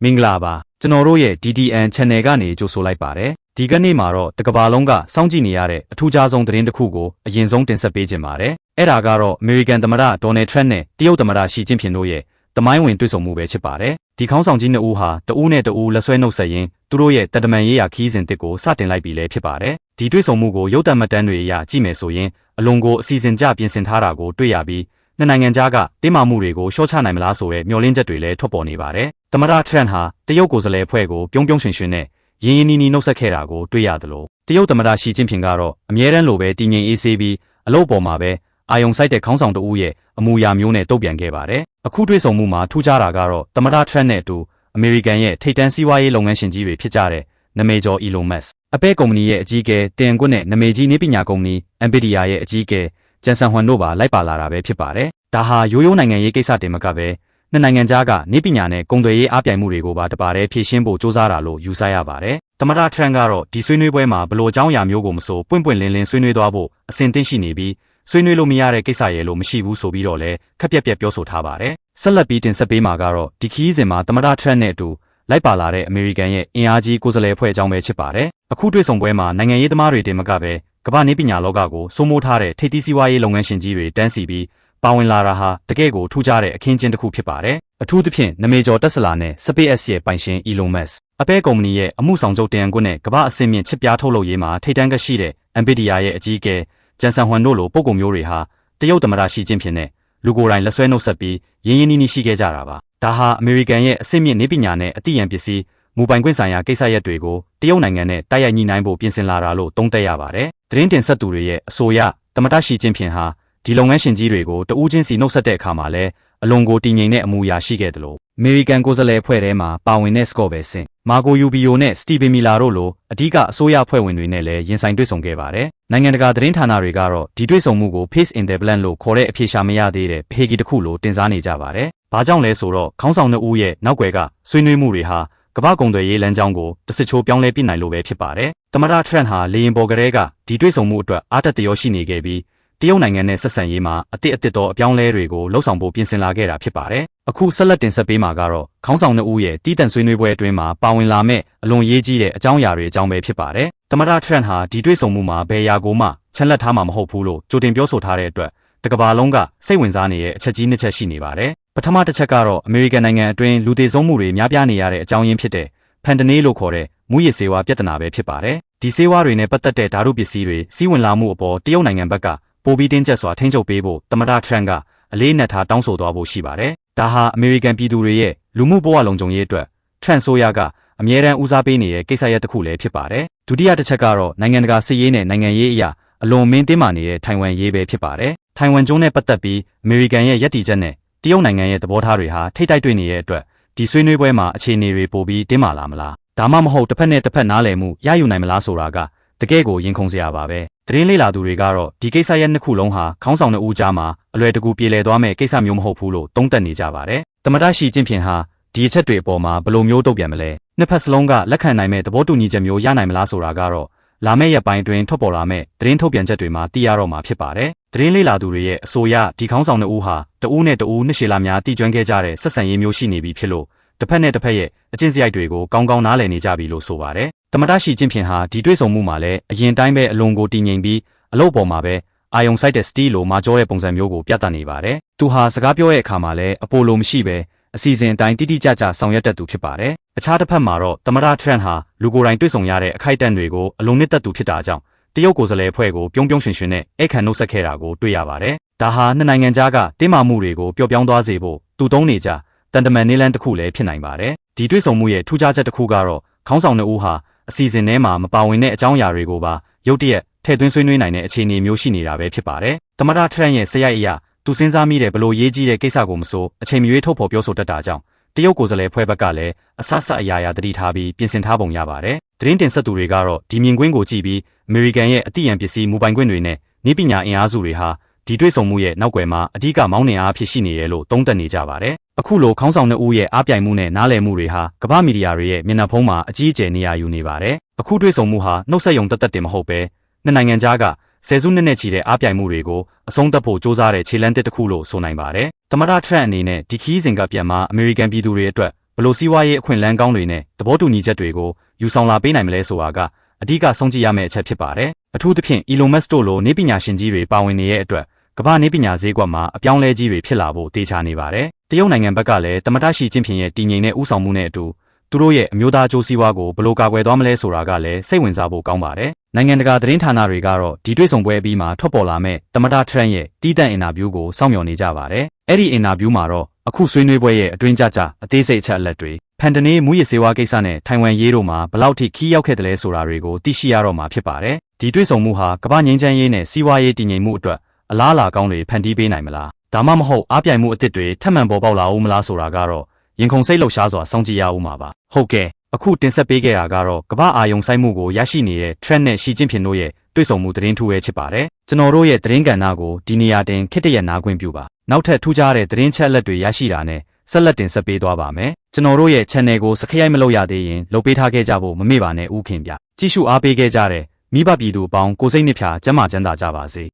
မင်္ဂလာပါကျွန်တော်တို့ရဲ့ DDN Channel ကနေကြိုဆိုလိုက်ပါတယ်ဒီကနေ့မှာတော့တကဘာလုံးကစောင့်ကြည့်နေရတဲ့အထူးခြားဆုံးသတင်းတစ်ခုကိုအရင်ဆုံးတင်ဆက်ပေးခြင်းပါတယ်အဲ့ဒါကတော့ American သမ္မတ Donald Trump နဲ့တရုတ်သမ္မတ Xi Jinping တို့ရဲ့တမိုင်းဝင်တွေ့ဆုံမှုပဲဖြစ်ပါတယ်ဒီခေါင်းဆောင်ကြီးနှစ်ဦးဟာတဦးနဲ့တဦးလက်ဆွဲနှုတ်ဆက်ရင်းသူတို့ရဲ့တဒမန်ရေးရာခီးစဉ်တစ်ကိုစတင်လိုက်ပြီလည်းဖြစ်ပါတယ်ဒီတွေ့ဆုံမှုကိုရုပ်သံမှတ်တမ်းတွေအရကြည့်မယ်ဆိုရင်အလွန်ကိုအစီအစဉ်ကြပြင်ဆင်ထားတာကိုတွေ့ရပြီးနှစ်နိုင်ငံကြားကတင်းမာမှုတွေကိုရှော့ချနိုင်မလားဆိုတဲ့မျှော်လင့်ချက်တွေလည်းထွက်ပေါ်နေပါတယ်သမ္မတ Trump ဟာတရုတ်ကိုယ်စားလှယ်အဖွဲ့ကိုပြုံးရွှင်ရွှင်နဲ့ရင်းရင်းနှီးနှီးနှုတ်ဆက်ခဲ့တာကိုတွေ့ရသလိုတရုတ်သမ္မတ Xi Jinping ကတော့အမြဲတမ်းလိုပဲတည်ငြိမ်အေးဆေးပြီးအလုပ်ပေါ်မှာပဲအာယုံစိုက်တဲ့ခေါင်းဆောင်တဦးရဲ့အမူအရာမျိုးနဲ့တုံ့ပြန်ခဲ့ပါတယ်အခုတွေ့ဆုံမှုမှာထူးခြားတာကတော့သမ္မတ Trump နဲ့အတူအမေရိကန်ရဲ့ထိပ်တန်းစီးပွားရေးလုပ်ငန်းရှင်ကြီးတွေဖြစ်ကြတဲ့နာမည်ကျော် Elon Musk အပဲကုမ္ပဏီရဲ့အကြီးအကဲတင်ကွတ်နဲ့နာမည်ကြီးနည်းပညာကုမ္ပဏီ Nvidia ရဲ့အကြီးအကဲဂျန်ဆန်ဟွမ်တို့ပါလိုက်ပါလာတာပဲဖြစ်ပါတယ်ဒါဟာရိုးရိုးနိုင်ငံရေးကိစ္စတင်မကပဲနှစ်နိုင်ငံကြားကနည်းပညာနဲ့ကုန်သွယ်ရေးအားပြိုင်မှုတွေကိုပါတပါးတည်းဖြည့်ရှင်းဖို့စ조사တာလို့ယူဆရပါတယ်သမ္မတ Trump ကတော့ဒီဆွေးနွေးပွဲမှာဘလို့အကြောင်းအရာမျိုးကိုမဆိုပွင့်ပွင့်လင်းလင်းဆွေးနွေးသွားဖို့အစဉ်သင့်ရှိနေပြီးဆွေးနွေးလို့မရတဲ့ကိစ္စရဲ့လို့မရှိဘူးဆိုပြီးတော့လည်းခက်ပြက်ပြက်ပြောဆိုထားပါတယ်ဆက်လက်ပြီးတင်ဆက်ပေးမှာကတော့ဒီခီးစဉ်မှာသမ္မတ Trump နဲ့အတူလိုက်ပါလာတဲ့အမေရိကန်ရဲ့အင်အားကြီးကိုယ်စားလှယ်အဖွဲ့အကြောင်းပဲဖြစ်ပါတယ်အခုတွေ့ဆုံပွဲမှာနိုင်ငံရေးသမားတွေတင်မကပဲကမ္ဘာနည်းပညာလောကကိုစိုးမိုးထားတဲ့ထိပ်သီးစီးပွားရေးလုပ်ငန်းရှင်ကြီးတွေတန်းစီပြီးပါဝင်လာတာဟာတကယ့်ကိုထူးခြားတဲ့အခင်းအကျင်းတစ်ခုဖြစ်ပါတယ်အထူးသဖြင့်နာမည်ကျော်တက်စလာနဲ့ SpaceX ရဲ့ပိုင်ရှင် Elon Musk အပဲကုမ္ပဏီရဲ့အမှုဆောင်ချုပ်တန်ကွန်းနဲ့ကမ္ဘာအဆင့်မြင့်ချစ်ပြားထုတ်လုပ်ရေးမှာထိပ်တန်းကရှိတဲ့ Nvidia ရဲ့အကြီးအကဲဂျန်ဆန်ဟွမ်တို့လိုပုံကုံမျိုးတွေဟာတရုတ်သမ္မတ Xi Jinping နဲ့လူကိုယ်တိုင်လက်ဆွဲနှုတ်ဆက်ပြီးရင်းရင်းနှီးနှီးရှိခဲ့ကြတာပါဒါဟာအမေရိကန်ရဲ့အဆင့်မြင့်နည်းပညာနဲ့အသိဉာဏ်ပစ္စည်းမူပိုင်ခွင့်ဆိုင်ရာကိစ္စရပ်တွေကိုတရုတ်နိုင်ငံနဲ့တိုက်ရိုက်ညှိနှိုင်းဖို့ပြင်ဆင်လာတာလို့သုံးသပ်ရပါတယ်သတင်းတင်ဆက်သူတွေရဲ့အဆိုအရသမ္မတ Xi Jinping ဟာဒီလုပ်ငန်းရှင်ကြီးတွေကိုတဦးချင်းစီနှုတ်ဆက်တဲ့အခါမှာလည်းအလွန်ကိုတည်ငြိမ်တဲ့အမူအရာရှိခဲ့တယ်လို့အမေရိကန်ကိုယ်စားလှယ်အဖွဲ့ထဲမှာပါဝင်တဲ့ Scott Bessent မာကိုယူဘီယိုနဲ့ Stephen Miller တို့လိုအဓိကအစိုးရအဖွဲ့ဝင်တွေနဲ့လည်းရင်ဆိုင်တွေ့ဆုံခဲ့ပါတယ်နိုင်ငံတကာသတင်းဌာနတွေကတော့ဒီတွေ့ဆုံမှုကို Face in the Plan လို့ခေါ်တဲ့အဖြေရှာမရသေးတဲ့ဖေးကြီးတစ်ခုလို့တင်စားနေကြပါတယ်ဘာကြောင့်လဲဆိုတော့ခေါင်းဆောင်နှစ်ဦးရဲ့နောက်ွယ်ကဆွေးနွေးမှုတွေဟာကမ္ဘာကုန်သွယ်ရေးလမ်းကြောင်းကိုတစ်စချိုးပြောင်းလဲပြနိုင်လို့ပဲဖြစ်ပါတယ်သမ္မတ Trump ဟာလေရင်ပေါ်ကလေးကဒီတွေ့ဆုံမှုအတွက်အားတက်တရောရှိနေခဲ့ပြီးတရုတ်နိုင်ငံနဲ့ဆက်ဆံရေးမှာအသစ်သောအပြောင်းလဲတွေကိုလှုံ့ဆော်ဖို့ပြင်ဆင်လာခဲ့တာဖြစ်ပါတယ်အခုဆက်လက်တင်ဆက်ပေးမှာကတော့ခေါင်းဆောင်နှစ်ဦးရဲ့တီးတန့်ဆွေးနွေးပွဲအတွင်းမှာပါဝင်လာမဲ့အလွန်ရေးကြီးတဲ့အကြောင်းအရာတွေအကြောင်းပဲဖြစ်ပါတယ်သမ္မတ Trump ဟာဒီတွေ့ဆုံမှုမှာဘယ်ရာကိုမှချန်လက်ထားမှာမဟုတ်ဘူးလို့ကြိုတင်ပြောဆိုထားတဲ့အတွက်တကဘာလုံးကစိတ်ဝင်စားနေတဲ့အချက်ကြီးနှစ်ချက်ရှိနေပါတယ်ပထမတစ်ချက်ကတော့အမေရိကန်နိုင်ငံအတွင်းလူသေဆုံးမှုတွေများပြားနေရတဲ့အကြောင်းရင်းဖြစ်တဲ့ဖန်တနေလို့ခေါ်တဲ့မူရစ်ဆေးဝါးပြဿနာပဲဖြစ်ပါတယ်ဒီဆေးဝါးတွေနဲ့ပတ်သက်တဲ့ဓာတုပစ္စည်းတွေစီးဝင်လာမှုအပေါ်တရုတ်နိုင်ငံဘက်ကပိုပြီးတင်းကျပ်စွာထိန်းချုပ်ပေးဖို့သမ္မတ Trump ကအလေးနက်ထားတောင်းဆိုသွားဖို့ရှိပါတယ်ဒါဟာအမေရိကန်ပြည်သူတွေရဲ့လူမှုဘဝလုံခြုံရေးအတွက် Trump ဆိုရကအမြဲတမ်းဦးစားပေးနေတဲ့ကိစ္စရပ်တစ်ခုလည်းဖြစ်ပါတယ်ဒုတိယတစ်ချက်ကတော့နိုင်ငံတကာစစ်ရေးနဲ့နိုင်ငံရေးအရာအလွန်မင်းတင်းမာနေတဲ့ထိုင်ဝမ်ရေးပဲဖြစ်ပါတယ်ထိုင်ဝမ်ကျွန်းနဲ့ပတ်သက်ပြီးအမေရိကန်ရဲ့ယက်တီချက်နဲ့တရုတ်နိုင်ငံရဲ့သဘောထားတွေဟာထိတိုက်တွေ့နေတဲ့အတွက်ဒီဆွေးနွေးပွဲမှာအခြေအနေတွေပိုပြီးတင်းမာလာမလားဒါမှမဟုတ်တစ်ဖက်နဲ့တစ်ဖက်နားလည်မှုရယူနိုင်မလားဆိုတာကတကယ့်ကိုရင်ခုန်စရာပါပဲသတင်းလေ့လာသူတွေကတော့ဒီကိစ္စရပ်နှစ်ခုလုံးဟာခေါင်းဆောင်နှစ်ဦးကြားမှာအလွယ်တကူပြေလည်သွားမဲ့ကိစ္စမျိုးမဟုတ်ဘူးလို့သုံးသပ်နေကြပါတယ်သမ္မတ Xi Jinping ဟာဒီအချက်တွေအပေါ်မှာဘယ်လိုမျိုးတုံ့ပြန်မလဲနှစ်ဖက်စလုံးကလက်ခံနိုင်မဲ့သဘောတူညီချက်မျိုးရနိုင်မလားဆိုတာကတော့လာမယ့်ရက်ပိုင်းတွင်ထွက်ပေါ်လာမဲ့သတင်းထုတ်ပြန်ချက်တွေမှာသိရတော့မှာဖြစ်ပါတယ်သတင်းလေ့လာသူတွေရဲ့အဆိုအရဒီခေါင်းဆောင်နှစ်ဦးဟာတဦးနဲ့တဦးနှစ်ရှည်လများတည်ကျွမ်းခဲ့ကြတဲ့ဆက်ဆံရေးမျိုးရှိနေပြီဖြစ်လို့တစ်ဖက်နဲ့တစ်ဖက်ရဲ့အကျင့်စရိုက်တွေကိုကောင်းကောင်းနားလည်နေကြပြီလို့ဆိုပါတယ်သမ္မတ Xi Jinping ဟာဒီတွေ့ဆုံမှုမှာလည်းအရင်တိုင်းပဲအလွန်ကိုတည်ငြိမ်ပြီးအလုပ်ပေါ်မှာပဲအာယုံစိုက်တဲ့စတီးလိုမာကျောတဲ့ပုံစံမျိုးကိုပြသနေပါတယ်သူဟာစကားပြောတဲ့အခါမှာလည်းအပိုလိုမရှိပဲအစီအစဉ်အတိုင်းတိတိကျကျဆောင်ရွက်တတ်သူဖြစ်ပါတယ်အခြားတစ်ဖက်မှာတော့သမ္မတ Trump ဟာလူကိုယ်တိုင်တွေ့ဆုံရတဲ့အခိုက်အတန့်တွေကိုအလွန်နှစ်သက်သူဖြစ်တာကြောင့်တရုတ်ကိုယ်စားလှယ်အဖွဲ့ကိုပြုံးရွှင်ရွှင်နဲ့အိတ်ခံနှုတ်ဆက်ခဲ့တာကိုတွေ့ရပါတယ်ဒါဟာနှစ်နိုင်ငံကြားကတင်းမာမှုတွေကိုပျော့ပြောင်းသွားစေဖို့သူသုံးနေကြတန်တမန်နည်းလမ်းတစ်ခုလည်းဖြစ်နိုင်ပါတယ်ဒီတွေ့ဆုံမှုရဲ့ထူးခြားချက်တစ်ခုကတော့ခေါင်းဆောင်နှစ်ဦးဟာအစီအစဉ်ထဲမှာမပါဝင်တဲ့အကြောင်းအရာတွေကိုပါရုတ်တရက်ထည့်သွင်းဆွေးနွေးနိုင်တဲ့အခြေအနေမျိုးရှိနေတာပဲဖြစ်ပါတယ်သမ္မတ Trump ရဲ့စရိုက်အရာသူစဉ်းစားမိတဲ့ဘလို့ရေးကြီးတဲ့ကိစ္စကိုမဆိုအချိန်မရွေးထုတ်ဖော်ပြောဆိုတတ်တာကြောင့်တရုတ်ကိုယ်စားလှယ်ဖွဲ့ဘက်ကလည်းအဆအရာရာတတိထားပြီးပြင်ဆင်ထားပုံရပါတယ်သတင်းတင်ဆက်သူတွေကတော့ဒီမြင်ကွင်းကိုကြည့်ပြီးအမေရိကန်ရဲ့အသိဉာဏ်ပစ္စည်းမူပိုင်ခွင့်တွေနဲ့နည်းပညာအင်အားစုတွေဟာဒီတွေ့ဆုံမှုရဲ့နောက်ွယ်မှာအဓိကမောင်းနှင်အားဖြစ်ရှိနေရလို့သုံးသပ်နေကြပါတယ်အခုလိုခေါင်းဆောင်နှစ်ဦးရဲ့အားပြိုင်မှုနဲ့နားလည်မှုတွေဟာကမ္ဘာမီဒီယာတွေရဲ့မျက်နှာဖုံးမှာအကြီးအကျယ်နေရာယူနေပါတယ်အခုတွေ့ဆုံမှုဟာနှုတ်ဆက်ယုံတတ်တင်မဟုတ်ပဲနှစ်နိုင်ငံကြားကဆယ်စုနှစ်နဲ့ချီတဲ့အားပြိုင်မှုတွေကိုအဆုံးသတ်ဖို့စ조사တဲ့ခြေလှမ်းတစ်ခုလို့ဆိုနိုင်ပါတယ်သမ္မတ Trump အနေနဲ့ဒီခီးစဉ်ကပြန်မှာအမေရိကန်ပြည်သူတွေအတွက်ဘ လိုစီးပွားရေးအခွင့်အလမ်းကောင်းတွေနဲ့သဘောတူညီချက်တွေကိုယူဆောင်လာပေးနိုင်မလဲဆိုတာကအဓိကဆုံးကြည့်ရမယ့်အချက်ဖြစ်ပါတယ်။အထူးသဖြင့် Elon Musk တို့လိုနေပညာရှင်ကြီးတွေပါဝင်နေတဲ့အတွက်ကမ္ဘာနေပညာဈေးကွက်မှာအပြောင်းလဲကြီးတွေဖြစ်လာဖို့တေချာနေပါတယ်။တရုတ်နိုင်ငံဘက်ကလည်းသမ္မတရှီကျင်းဖျင်ရဲ့တည်ငြိမ်တဲ့ဥဆောင်မှုနဲ့အတူသူတို့ရဲ့အမျိုးသားအကျိုးစီးပွားကိုဘယ်လိုကာကွယ်သွားမလဲဆိုတာကလည်းစိတ်ဝင်စားဖို့ကောင်းပါတယ်။နိုင်ငံတကာသတင်းဌာနတွေကတော့ဒီတွေ့ဆုံပွဲအပြီးမှာထွက်ပေါ်လာမဲ့သမ္မတထရန့်ရဲ့တီးတန့်အင်တာဗျူးကိုစောင့်မျှော်နေကြပါတယ်။အဲ့ဒီအင်တာဗျူးမှာတော့အခုဆွေးနွေးပွဲရဲ့အတွင်းကြအသေးစိတ်အချက်အလက်တွေဖန်တနေမူရစ်စေဝါကိစ္စနဲ့ထိုင်ဝမ်ရေးတို့မှာဘလောက်ထိခီးရောက်ခဲ့တယ်လဲဆိုတာတွေကိုသိရှိရတော့မှာဖြစ်ပါတယ်။ဒီတွေ့ဆုံမှုဟာကမ္ဘာငြိမ်းချမ်းရေးနဲ့စီးပွားရေးတည်ငြိမ်မှုအတွက်အလားအလာကောင်းတွေဖန်တီးပေးနိုင်မလား။ဒါမှမဟုတ်အားပြိုင်မှုအသစ်တွေထပ်မံပေါ်ပေါက်လာဦးမလားဆိုတာကတော့ရင်ခုန်စိတ်လှုပ်ရှားစွာစောင့်ကြည့်ရဦးမှာပါ။ဟုတ်ကဲ့အခုတင်ဆက်ပေးခဲ့တာကတော့ကမ္ဘာအာယုံဆိုင်မှုကိုရရှိနေတဲ့ Trend နဲ့ရှီကျင်းဖျင်တို့ရဲ့တွေ့ဆုံမှုသတင်းထူးပဲဖြစ်ပါတယ်။ကျွန်တော်တို့ရဲ့သတင်းကဏ္ဍကိုဒီနေရာတင်ခစ်တရက်နားခွင့်ပြုပါ။နောက်ထပ်ထူးခြားတဲ့သတင်းချက်လက်တွေရရှိတာနဲ့ဆက်လက်တင်ဆက်ပေးသွားပါမယ်။ကျွန်တော်တို့ရဲ့ channel ကို subscribe မလုပ်ရသေးရင်လုပ်ပေးထားခဲ့ကြဖို့မမေ့ပါနဲ့ဦးခင်ဗျ။ကြည့်ရှုအားပေးခဲ့ကြတဲ့မိဘပြည်သူအပေါင်းကိုစိတ်နှစ်ဖြာကျန်းမာချမ်းသာကြပါစေ။